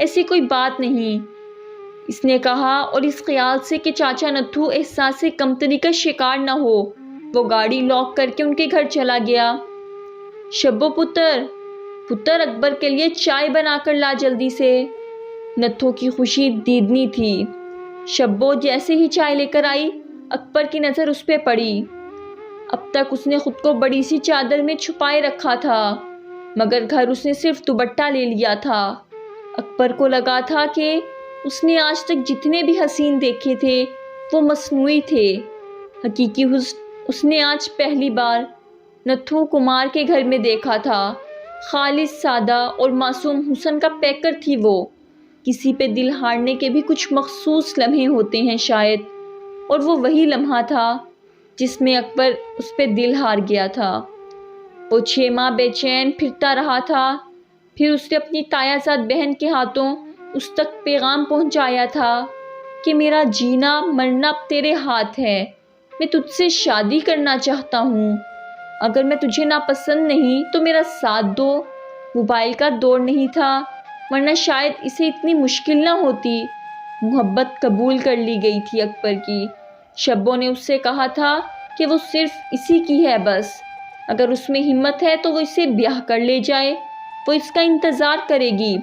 ایسی کوئی بات نہیں، اس نے کہا، اور اس خیال سے کہ چاچا نتھو احساس کمتری کا شکار نہ ہو وہ گاڑی لاک کر کے ان کے گھر چلا گیا۔ شبو پتر اکبر کے لیے چائے بنا کر لا جلدی سے۔ نتھو کی خوشی دیدنی تھی۔ شبو جیسے ہی چائے لے کر آئی، اکبر کی نظر اس پہ پڑی۔ اب تک اس نے خود کو بڑی سی چادر میں چھپائے رکھا تھا، مگر گھر اس نے صرف دوپٹہ لے لیا تھا۔ اکبر کو لگا تھا کہ اس نے آج تک جتنے بھی حسین دیکھے تھے وہ مصنوعی تھے، حقیقی حسن اس نے آج پہلی بار نتھو کمار کے گھر میں دیکھا تھا۔ خالص سادہ اور معصوم حسن کا پیکر تھی وہ۔ کسی پہ دل ہارنے کے بھی کچھ مخصوص لمحے ہوتے ہیں شاید، اور وہ وہی لمحہ تھا جس میں اکبر اس پہ دل ہار گیا تھا۔ وہ 6 ماہ بے چین پھرتا رہا تھا، پھر اس نے اپنی تایا زاد بہن کے ہاتھوں اس تک پیغام پہنچایا تھا کہ میرا جینا مرنا اب تیرے ہاتھ ہے، میں تجھ سے شادی کرنا چاہتا ہوں، اگر میں تجھے ناپسند نہیں تو میرا ساتھ دو۔ موبائل کا دور نہیں تھا، ورنہ شاید اسے اتنی مشکل نہ ہوتی۔ محبت قبول کر لی گئی تھی اکبر کی۔ شبو نے اس سے کہا تھا کہ وہ صرف اسی کی ہے بس، اگر اس میں ہمت ہے تو وہ اسے بیاہ کر لے جائے، وہ اس کا انتظار کرے گی۔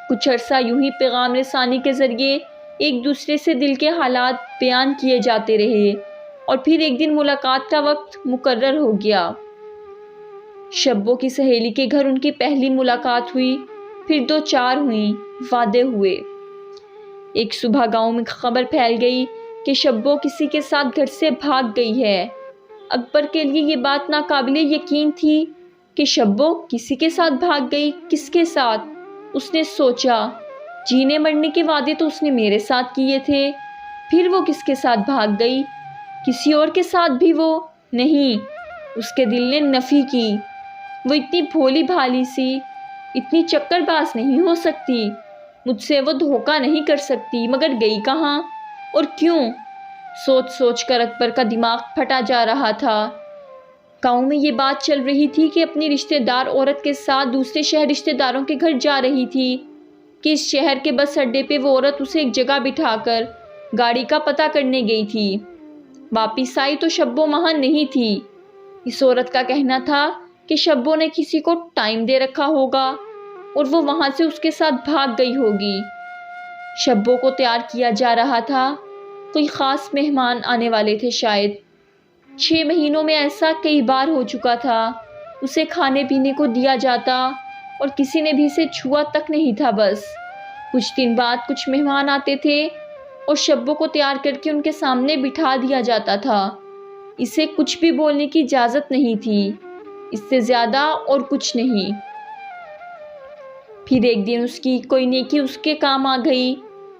کچھ عرصہ یوں ہی پیغام رسانی کے ذریعے ایک دوسرے سے دل کے حالات بیان کیے جاتے رہے، اور پھر ایک دن ملاقات کا وقت مقرر ہو گیا۔ شبو کی سہیلی کے گھر ان کی پہلی ملاقات ہوئی، پھر 2-4 ہوئیں، وعدے ہوئے۔ ایک صبح گاؤں میں خبر پھیل گئی کہ شبو کسی کے ساتھ گھر سے بھاگ گئی ہے۔ اکبر کے لیے یہ بات ناقابل یقین تھی کہ شبو کسی کے ساتھ بھاگ گئی۔ کس کے ساتھ؟ اس نے سوچا، جینے مرنے کے وعدے تو اس نے میرے ساتھ کیے تھے، پھر وہ کس کے ساتھ بھاگ گئی؟ کسی اور کے ساتھ بھی وہ نہیں؟ اس کے دل نے نفی کی۔ وہ اتنی بھولی بھالی سی، اتنی چکر باز نہیں ہو سکتی، مجھ سے وہ دھوکہ نہیں کر سکتی، مگر گئی کہاں اور کیوں؟ سوچ کر اکبر کا دماغ پھٹا جا رہا تھا۔ گاؤں میں یہ بات چل رہی تھی کہ اپنی رشتہ دار عورت کے ساتھ دوسرے شہر رشتہ داروں کے گھر جا رہی تھی، کہ اس شہر کے بس اڈے پہ وہ عورت اسے ایک جگہ بٹھا کر گاڑی کا پتہ کرنے گئی تھی۔ واپس آئی تو شبو وہاں نہیں تھی۔ اس عورت کا کہنا تھا کہ شبو نے کسی کو ٹائم دے رکھا ہوگا اور وہ وہاں سے اس کے ساتھ بھاگ گئی ہوگی۔ شبو کو تیار کیا جا رہا تھا، کوئی خاص مہمان آنے والے تھے شاید۔ 6 مہینوں میں ایسا کئی بار ہو چکا تھا، اسے کھانے پینے کو دیا جاتا اور کسی نے بھی اسے چھوا تک نہیں تھا۔ بس کچھ دن بعد کچھ مہمان آتے تھے اور شبو کو تیار کر کے ان کے سامنے بٹھا دیا جاتا تھا۔ اسے کچھ بھی بولنے کی اجازت نہیں تھی، اس سے زیادہ اور کچھ نہیں۔ پھر ایک دن اس کی کوئی نیکی اس کے کام آ گئی۔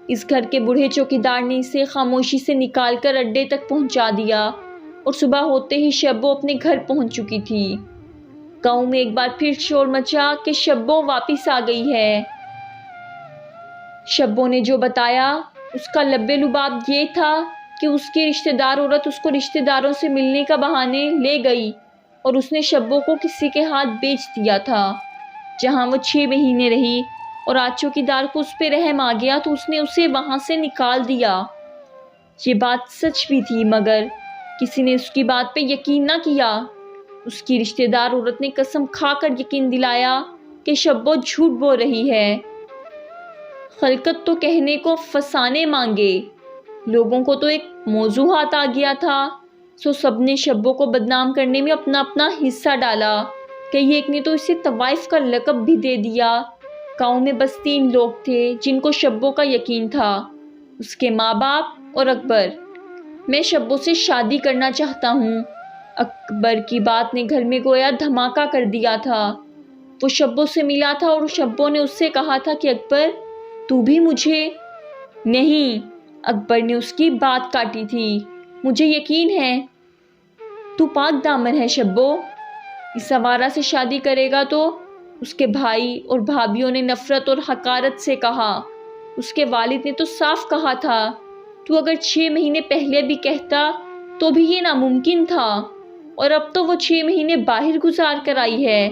اس گھر کے بوڑھے چوکیدار نے اسے خاموشی سے نکال کر اڈے تک پہنچا دیا، اور صبح ہوتے ہی شبو اپنے گھر پہنچ چکی تھی۔ گاؤں میں ایک بار پھر شور مچا کہ شبو واپس آ گئی ہے۔ شبو نے جو بتایا اس کا لبے لباب یہ تھا کہ اس کی رشتہ دار عورت اس کو رشتہ داروں سے ملنے کا بہانے لے گئی، اور اس نے شبو کو کسی کے ہاتھ بیچ دیا تھا، جہاں وہ 6 مہینے رہی، اور آج چوکیدار کو اس پہ رحم آ گیا تو اس نے اسے وہاں سے نکال دیا۔ یہ بات سچ بھی تھی، مگر کسی نے اس کی بات پہ یقین نہ کیا۔ اس کی رشتہ دار عورت نے قسم کھا کر یقین دلایا کہ شبو جھوٹ بول رہی ہے۔ خلقت تو کہنے کو فسانے مانگے، لوگوں کو تو ایک موضوع ہاتھ آ گیا تھا، سو سب نے شبو کو بدنام کرنے میں اپنا اپنا حصہ ڈالا۔ کئی ایک نے تو اسے طوائف کا لقب بھی دے دیا۔ گاؤں میں بس 3 لوگ تھے جن کو شبو کا یقین تھا، اس کے ماں باپ اور اکبر۔ میں شبو سے شادی کرنا چاہتا ہوں۔ اکبر کی بات نے گھر میں گویا دھماکہ کر دیا تھا۔ وہ شبو سے ملا تھا اور شبو نے اس سے کہا تھا کہ اکبر تو بھی مجھے۔ نہیں، اکبر نے اس کی بات کاٹی تھی، مجھے یقین ہے تو پاک دامن ہے شبو، اس آوارہ سے شادی کرے گا تو؟ اس کے بھائی اور بھابھیوں نے نفرت اور حقارت سے کہا۔ اس کے والد نے تو صاف کہا تھا، تو اگر 6 مہینے پہلے بھی کہتا تو بھی یہ ناممکن تھا، اور اب تو وہ 6 مہینے باہر گزار کر آئی ہے،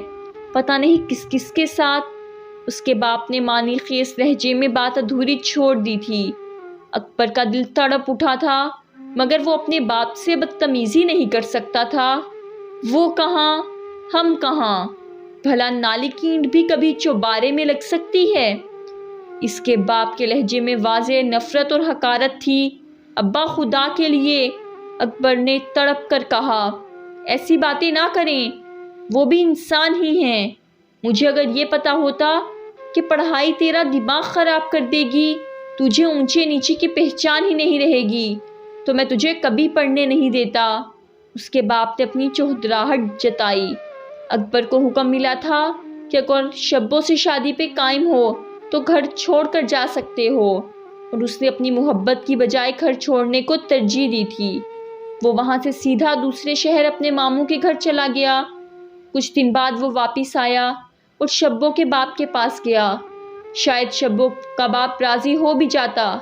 پتہ نہیں کس کس کے ساتھ۔ اس کے باپ نے معنی خیز لہجے میں بات ادھوری چھوڑ دی تھی۔ اکبر کا دل تڑپ اٹھا تھا، مگر وہ اپنے باپ سے بدتمیزی نہیں کر سکتا تھا۔ وہ کہاں، ہم کہاں، بھلا نالی کی اینٹ بھی کبھی چوبارے میں لگ سکتی ہے؟ اس کے باپ کے لہجے میں واضح نفرت اور حقارت تھی۔ ابا خدا کے لیے، اکبر نے تڑپ کر کہا، ایسی باتیں نہ کریں، وہ بھی انسان ہی ہیں۔ مجھے اگر یہ پتا ہوتا کہ پڑھائی تیرا دماغ خراب کر دے گی، تجھے اونچے نیچے کی پہچان ہی نہیں رہے گی، تو میں تجھے کبھی پڑھنے نہیں دیتا۔ اس کے باپ نے اپنی چہدراہٹ جتائی۔ اکبر کو حکم ملا تھا کہ اگر شبو سے شادی پہ قائم ہو تو گھر چھوڑ کر جا سکتے ہو، اور اس نے اپنی محبت کی بجائے گھر چھوڑنے کو ترجیح دی تھی۔ وہ وہاں سے سیدھا دوسرے شہر اپنے ماموں کے گھر چلا گیا۔ کچھ دن بعد وہ واپس آیا اور شبو کے باپ کے پاس گیا۔ شاید شبو کا باپ راضی ہو بھی جاتا،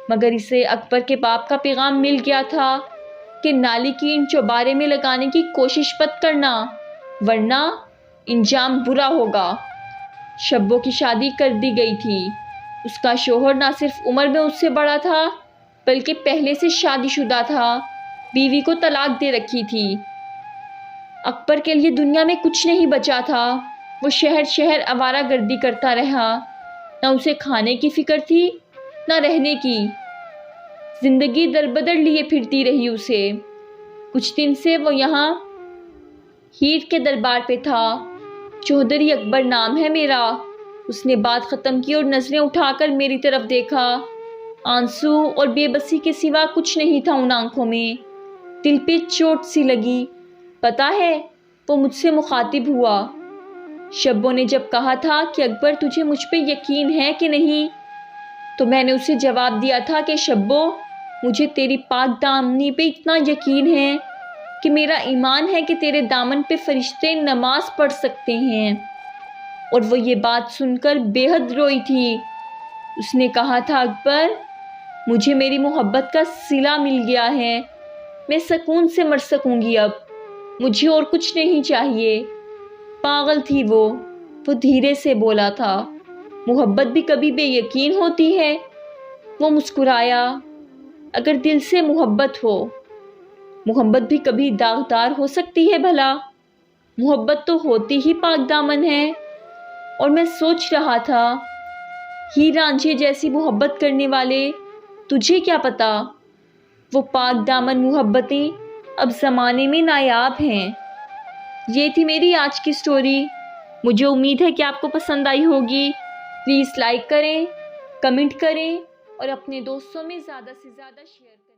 مگر اسے اکبر کے باپ کا پیغام مل گیا تھا کہ نالی کی اینٹ چوبارے میں لگانے کی کوشش مت کرنا، ورنہ انجام برا ہوگا۔ شبو کی شادی کر دی گئی تھی۔ اس کا شوہر نہ صرف عمر میں اس سے بڑا تھا، بلکہ پہلے سے شادی شدہ تھا، بیوی کو طلاق دے رکھی تھی۔ اکبر کے لیے دنیا میں کچھ نہیں بچا تھا۔ وہ شہر شہر آوارہ گردی کرتا رہا، نہ اسے کھانے کی فکر تھی نہ رہنے کی۔ زندگی در بدر لیے پھرتی رہی اسے۔ کچھ دن سے وہ یہاں ہیر کے دربار پہ تھا۔ چودھری اکبر نام ہے میرا۔ اس نے بات ختم کی اور نظریں اٹھا کر میری طرف دیکھا۔ آنسو اور بے بسی کے سوا کچھ نہیں تھا ان آنکھوں میں۔ دل پہ چوٹ سی لگی۔ پتا ہے، وہ مجھ سے مخاطب ہوا۔ شبو نے جب کہا تھا کہ اکبر تجھے مجھ پہ یقین ہے کہ نہیں، تو میں نے اسے جواب دیا تھا کہ شبو، مجھے تیری پاک دامنی پہ اتنا یقین ہے کہ میرا ایمان ہے کہ تیرے دامن پہ فرشتے نماز پڑھ سکتے ہیں۔ اور وہ یہ بات سن کر بے حد روئی تھی۔ اس نے کہا تھا، اکبر، مجھے میری محبت کا صلہ مل گیا ہے، میں سکون سے مر سکوں گی اب، مجھے اور کچھ نہیں چاہیے۔ پاگل تھی وہ دھیرے سے بولا تھا۔ محبت بھی کبھی بے یقین ہوتی ہے۔ وہ مسکرایا۔ اگر دل سے محبت ہو، محبت بھی کبھی داغدار ہو سکتی ہے بھلا؟ محبت تو ہوتی ہی پاک دامن ہے۔ اور میں سوچ رہا تھا، ہیر رانجھے جیسی محبت کرنے والے، تجھے کیا پتا، وہ پاک دامن محبتیں اب زمانے میں نایاب ہیں۔ یہ تھی میری آج کی سٹوری۔ مجھے امید ہے کہ آپ کو پسند آئی ہوگی۔ پلیز لائک کریں، کمنٹ کریں اور اپنے دوستوں میں زیادہ سے زیادہ شیئر کریں۔